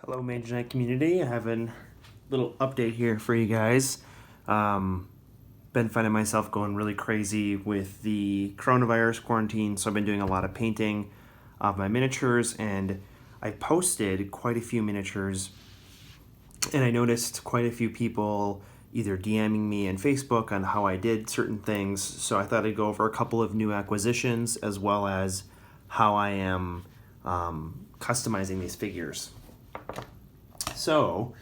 Hello, Mage Knight community. I have a little update here for you guys. Been finding myself going really crazy with the coronavirus quarantine, so I've been doing a lot of painting of my miniatures, and I posted quite a few miniatures, and I noticed quite a few people either DMing me on Facebook on how I did certain things, so I thought I'd go over a couple of new acquisitions as well as how I am customizing these figures. So,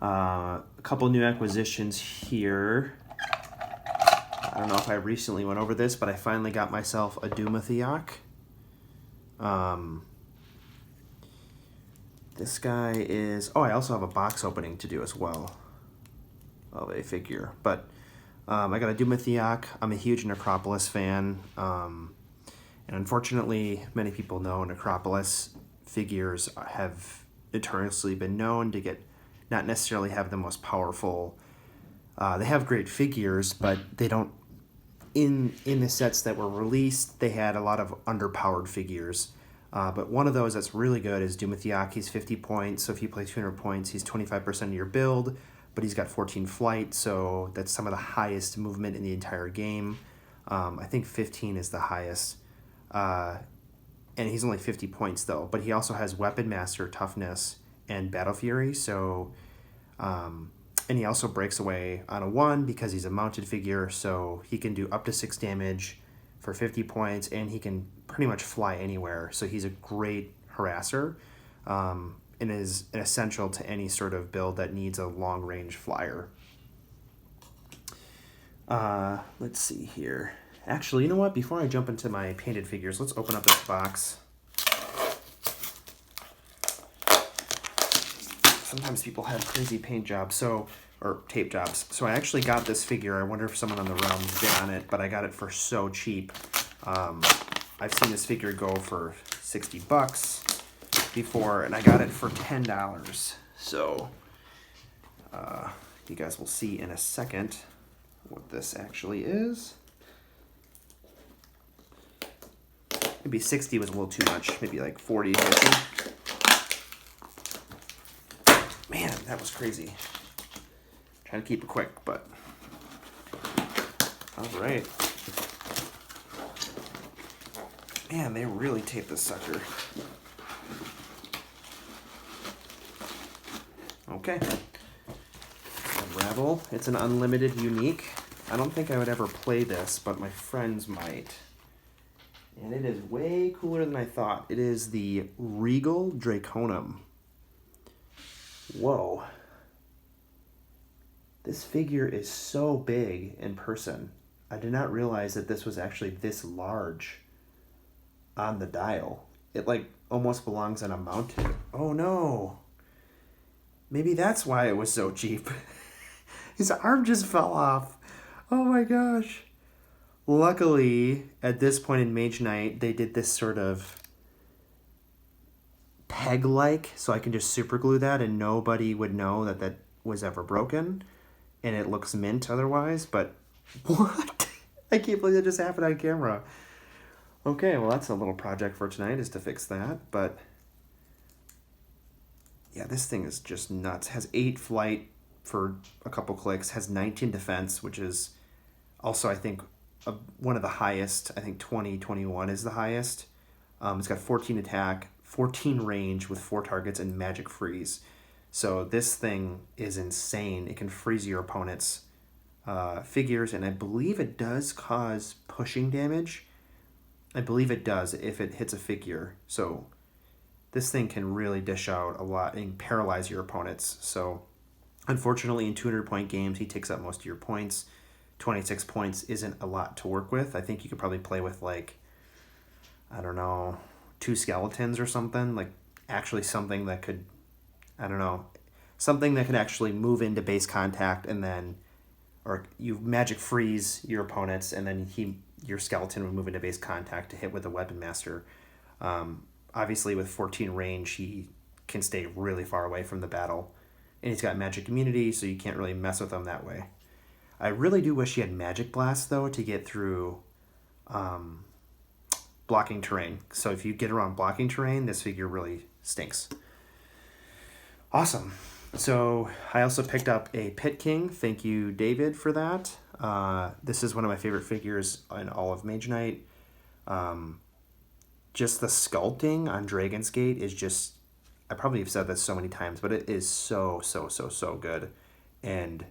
a couple new acquisitions here. I don't know if I recently went over this, but I finally got myself a Dumathiok. This guy is... Oh, I also have a box opening to do as well of a figure. But I got a Dumathiok. I'm a huge Necropolis fan. And unfortunately, many people know Necropolis figures have notoriously been known to get not necessarily have the most powerful. They have great figures, but they don't. In the sets that were released, they had a lot of underpowered figures. But one of those that's really good is Dumathiok. He's 50 points, so if you play 200 points, he's 25% of your build, but he's got 14 flight, so that's some of the highest movement in the entire game. I think 15 is the highest. And he's only 50 points though, but he also has Weapon Master, Toughness, and Battle Fury, so and he also breaks away on a 1 because he's a mounted figure, so he can do up to 6 damage for 50 points, and he can pretty much fly anywhere, so he's a great harasser, and is an essential to any sort of build that needs a long-range flyer. Let's see here. Actually, you know what? Before I jump into my painted figures, let's open up this box. Sometimes people have crazy paint jobs, or tape jobs. So I actually got this figure. I wonder if someone on the realm's bid on it, but I got it for so cheap. I've seen this figure go for $60 before, and I got it for $10. So you guys will see in a second what this actually is. Maybe 60 was a little too much. Maybe like 40, 50. Man, that was crazy. Trying to keep it quick, but... All right. Man, they really taped this sucker. Okay. Unravel. It's an unlimited unique. I don't think I would ever play this, but my friends might. And it is way cooler than I thought. It is the Regal Draconum. Whoa. This figure is so big in person. I did not realize that this was actually this large on the dial. It like almost belongs on a mounted. Oh no. Maybe that's why it was so cheap. His arm just fell off. Oh my gosh. Luckily, at this point in Mage Knight, they did this sort of peg-like, so I can just super glue that and nobody would know that that was ever broken, and it looks mint otherwise, but what? I can't believe that just happened on camera. Okay, well that's a little project for tonight, is to fix that, but yeah, this thing is just nuts. Has 8 flight for a couple clicks, has 19 defense, which is also, I think, one of the highest. I think 21 is the highest. It's got 14 attack, 14 range with 4 targets, and magic freeze. So this thing is insane. It can freeze your opponent's figures, and I believe it does cause pushing damage. I believe it does if it hits a figure. So this thing can really dish out a lot and paralyze your opponents. So unfortunately, in 200-point games, he takes up most of your points. 26 points isn't a lot to work with. I think you could probably play with, like, I don't know, 2 skeletons or something. Like, actually something that could, I don't know, something that could actually move into base contact and then, or you magic freeze your opponents and then your skeleton would move into base contact to hit with the Weapon Master. Obviously, with 14 range, he can stay really far away from the battle. And he's got magic immunity, so you can't really mess with him that way. I really do wish he had Magic Blast, though, to get through blocking terrain. So if you get around blocking terrain, this figure really stinks. Awesome. So I also picked up a Pit King. Thank you, David, for that. This is one of my favorite figures in all of Mage Knight. Just the sculpting on Dragon's Gate is just, I probably have said this so many times, but it is so, so, so, so good. And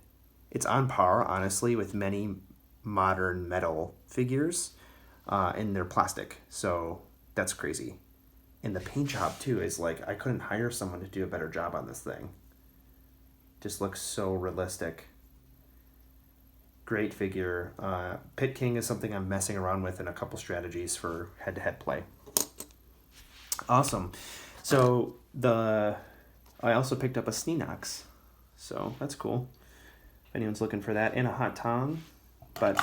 it's on par, honestly, with many modern metal figures, and they're plastic. So that's crazy. And the paint job, too, is like, I couldn't hire someone to do a better job on this thing. Just looks so realistic. Great figure. Pit King is something I'm messing around with in a couple strategies for head-to-head play. Awesome. So I also picked up a Sneenox. So that's cool. If anyone's looking for that, and a Hot Tong. But,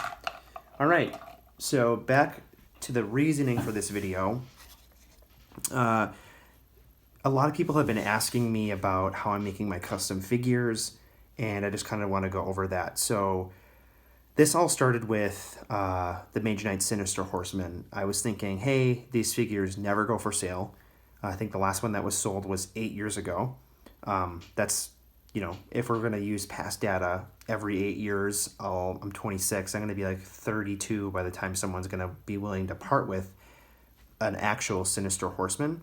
all right. So back to the reasoning for this video. A lot of people have been asking me about how I'm making my custom figures, and I just kind of want to go over that. So this all started with the Mage Knight Sinister Horseman. I was thinking, hey, these figures never go for sale. I think the last one that was sold was 8 years ago. That's, if we're going to use past data every 8 years, I'm 26. I'm going to be like 32 by the time someone's going to be willing to part with an actual Sinister Horseman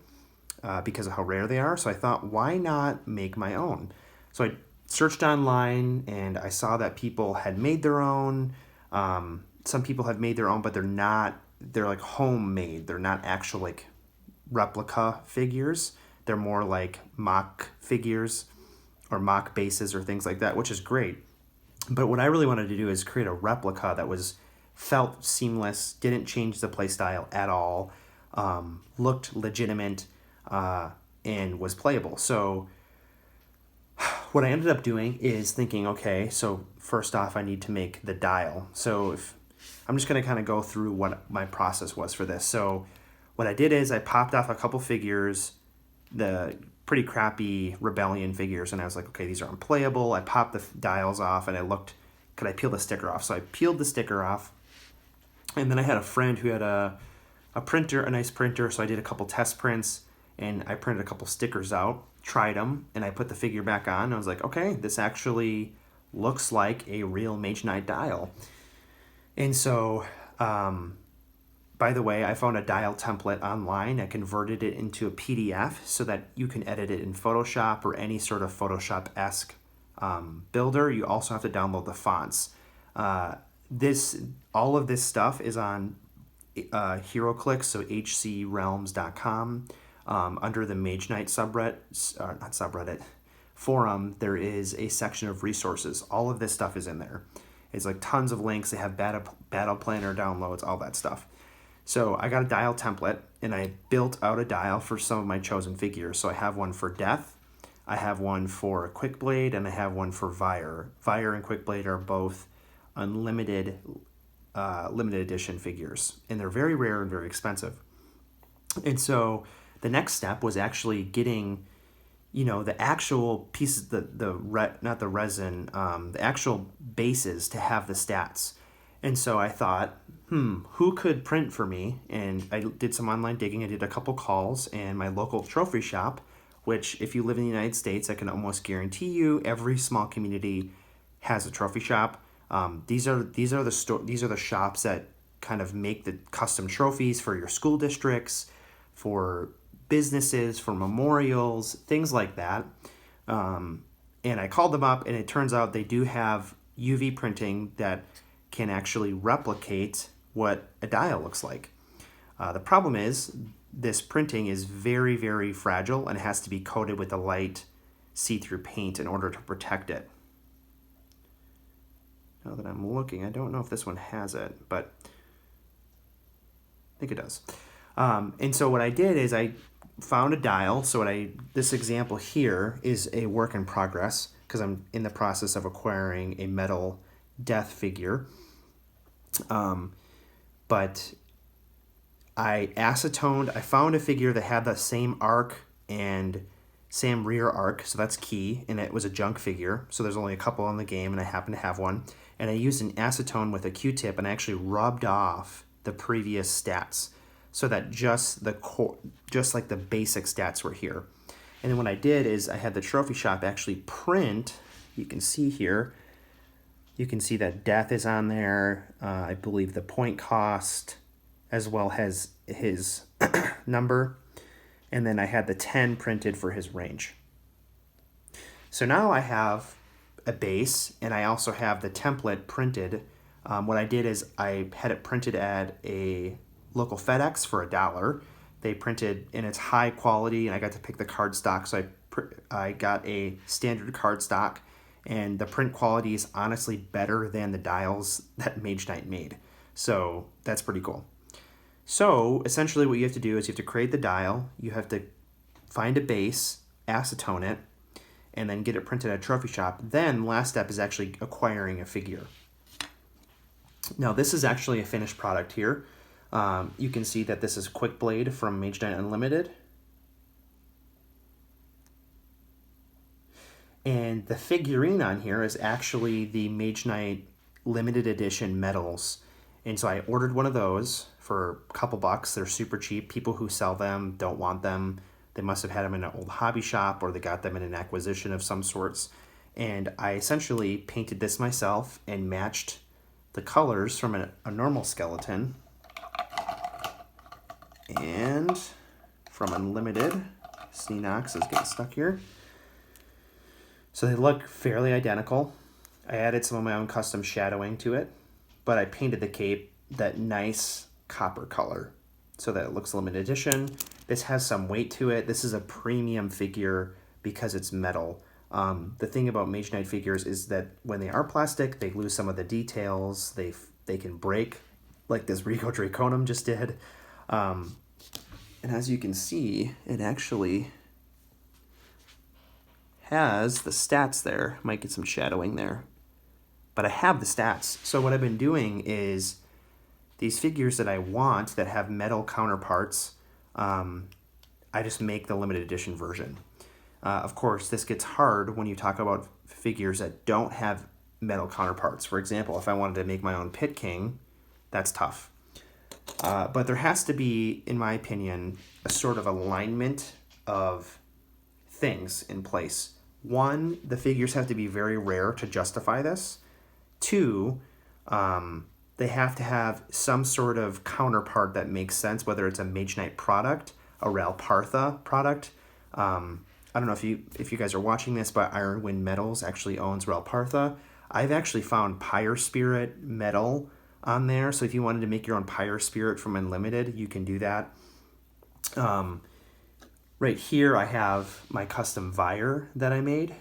because of how rare they are. So I thought, why not make my own? So I searched online and I saw that people had made their own. Some people have made their own, but they're like homemade. They're not actual like replica figures. They're more like mock figures or mock bases or things like that, which is great. But what I really wanted to do is create a replica that felt seamless, didn't change the play style at all, looked legitimate, and was playable. So what I ended up doing is thinking, okay, so first off, I need to make the dial. So I'm just going to kind of go through what my process was for this. So what I did is I popped off a couple figures, the pretty crappy Rebellion figures, and I was like, okay, these are unplayable. I popped the dials off, and I looked, could I peel the sticker off? So I peeled the sticker off, and then I had a friend who had a printer, a nice printer, so I did a couple test prints, and I printed a couple stickers out, tried them, and I put the figure back on, and I was like, okay, this actually looks like a real Mage Knight dial. And so, by the way, I found a dial template online. I converted it into a PDF so that you can edit it in Photoshop or any sort of Photoshop-esque builder. You also have to download the fonts. All of this stuff is on HeroClix, so hcrealms.com. Under the Mage Knight forum, there is a section of resources. All of this stuff is in there. It's like tons of links. They have battle planner downloads, all that stuff. So I got a dial template, and I built out a dial for some of my chosen figures. So I have one for Death, I have one for Quickblade, and I have one for Vire. Vire and Quickblade are both unlimited, limited edition figures, and they're very rare and very expensive. And so the next step was actually getting, the actual pieces, not the resin, the actual bases to have the stats. And so I thought, who could print for me? And I did some online digging. I did a couple calls, and my local trophy shop, which if you live in the United States, I can almost guarantee you every small community has a trophy shop. These are the shops that kind of make the custom trophies for your school districts, for businesses, for memorials, things like that. And I called them up, and it turns out they do have UV printing that can actually replicate what a dial looks like. The problem is this printing is very, very fragile, and it has to be coated with a light see-through paint in order to protect it. Now that I'm looking, I don't know if this one has it, but I think it does. And so what I did is I found a dial. So this example here is a work in progress because I'm in the process of acquiring a metal Death figure. But I acetoned, I found a figure that had the same arc and same rear arc, so that's key, and it was a junk figure, so there's only a couple in the game, and I happen to have one. And I used an acetone with a Q-tip, and I actually rubbed off the previous stats so that just like the basic stats were here. And then what I did is I had the trophy shop actually print, you can see here, you can see that death is on there, I believe the point cost, as well as his number, and then I had the 10 printed for his range. So now I have a base, and I also have the template printed. What I did is I had it printed at a local FedEx for $1. They printed, and it's high quality, and I got to pick the card stock, so I got a standard card stock, and the print quality is honestly better than the dials that Mage Knight made. So that's pretty cool. So essentially what you have to do is you have to create the dial, you have to find a base, acetone it, and then get it printed at a trophy shop. Then last step is actually acquiring a figure. Now this is actually a finished product here. You can see that this is Quick Blade from Mage Knight Unlimited. And the figurine on here is actually the Mage Knight limited edition medals. And so I ordered one of those for a couple bucks. They're super cheap. People who sell them don't want them. They must have had them in an old hobby shop, or they got them in an acquisition of some sorts. And I essentially painted this myself and matched the colors from a normal skeleton and from Unlimited. Xenox is getting stuck here. So they look fairly identical. I added some of my own custom shadowing to it, but I painted the cape that nice copper color so that it looks limited edition. This has some weight to it. This is a premium figure because it's metal. The thing about Mage Knight figures is that when they are plastic, they lose some of the details. They can break, like this Rico Draconum just did. And as you can see, it actually has the stats there. Might get some shadowing there. But I have the stats. So what I've been doing is these figures that I want that have metal counterparts, I just make the limited edition version. Of course, this gets hard when you talk about figures that don't have metal counterparts. For example, if I wanted to make my own Pit King, that's tough. But there has to be, in my opinion, a sort of alignment of things in place. One, the figures have to be very rare to justify this. Two, they have to have some sort of counterpart that makes sense, whether it's a Mage Knight product, a Ralpartha product. I don't know if you guys are watching this, but Ironwind Metals actually owns Ralpartha. I've actually found Pyre Spirit metal on there, so if you wanted to make your own Pyre Spirit from Unlimited, you can do that. Right here I have my custom Vire that I made.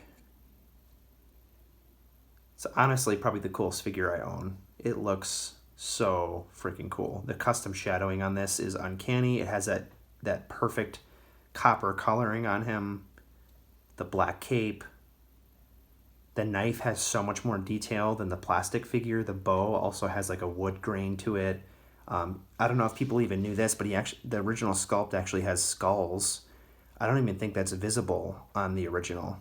It's honestly probably the coolest figure I own. It looks so freaking cool. The custom shadowing on this is uncanny. It has that perfect copper coloring on him. The black cape. The knife has so much more detail than the plastic figure. The bow also has like a wood grain to it. I don't know if people even knew this, but the original sculpt actually has skulls. I don't even think that's visible on the original.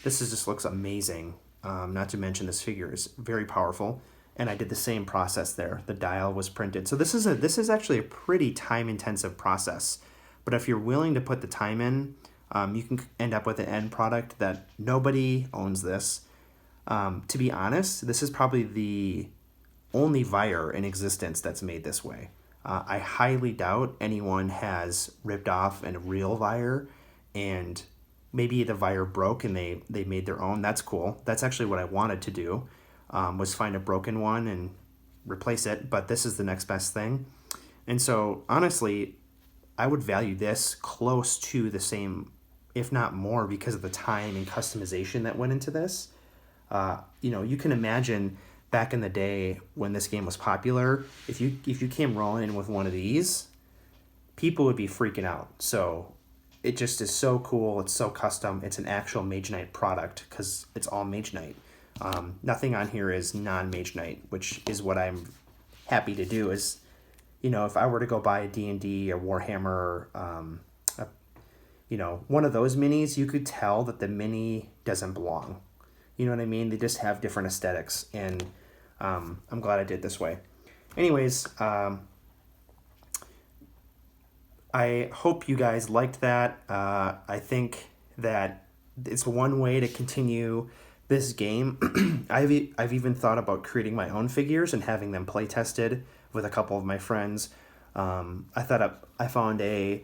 This just looks amazing. Not to mention this figure is very powerful, and I did the same process there. The dial was printed. So this is actually a pretty time-intensive process, but if you're willing to put the time in, you can end up with an end product that nobody owns this. To be honest, this is probably the only Vire in existence that's made this way. I highly doubt anyone has ripped off a real Vire, and maybe the Vire broke and they made their own. That's cool. That's actually what I wanted to do, was find a broken one and replace it, but this is the next best thing. And so honestly, I would value this close to the same, if not more, because of the time and customization that went into this. You can imagine back in the day when this game was popular, if you came rolling in with one of these, people would be freaking out. So it just is so cool. It's so custom. It's an actual Mage Knight product because it's all Mage Knight. Nothing on here is non-Mage Knight, which is what I'm happy to do. Is, if I were to go buy a D&D or Warhammer, one of those minis, you could tell that the mini doesn't belong. You know what I mean? They just have different aesthetics, and I'm glad I did this way. Anyways, I hope you guys liked that. I think that it's one way to continue this game. I've even thought about creating my own figures and having them play tested with a couple of my friends. I found a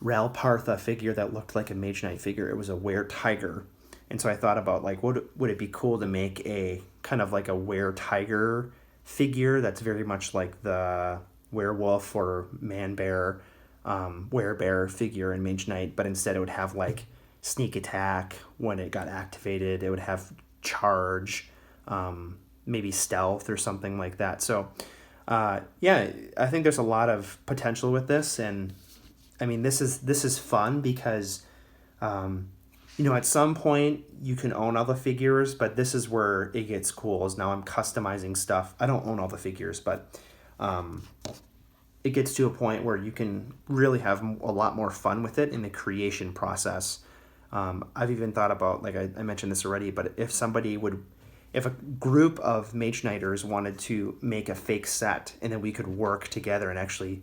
Ralpartha figure that looked like a Mage Knight figure. It was a were tiger. And so I thought about like, would it be cool to make a kind of like a were tiger figure that's very much like the werewolf or man bear, werebear figure in Mage Knight, but instead it would have like sneak attack when it got activated. It would have charge, maybe stealth or something like that. So, yeah, I think there's a lot of potential with this, and I mean this is fun because, at some point you can own all the figures, but this is where it gets cool. Is now I'm customizing stuff. I don't own all the figures, but it gets to a point where you can really have a lot more fun with it in the creation process. I've even thought about, like I mentioned this already, but if a group of Mage Knighters wanted to make a fake set, and then we could work together and actually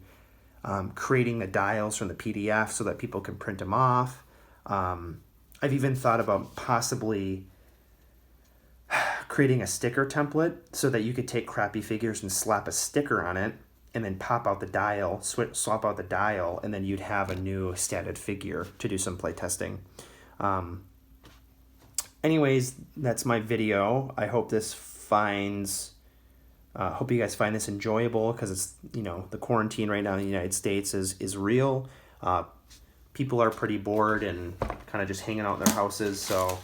creating the dials from the PDF so that people can print them off. I've even thought about possibly creating a sticker template so that you could take crappy figures and slap a sticker on it and then pop out the dial, swap out the dial, and then you'd have a new statted figure to do some play testing. Anyways, that's my video. I hope hope you guys find this enjoyable, because it's, the quarantine right now in the United States is real. People are pretty bored and kind of just hanging out in their houses. So,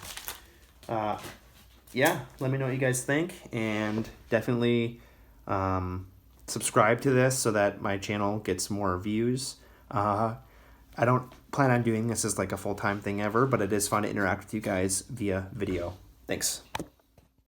yeah, let me know what you guys think, and definitely subscribe to this so that my channel gets more views. I don't plan on doing this as like a full-time thing ever, but it is fun to interact with you guys via video. Thanks.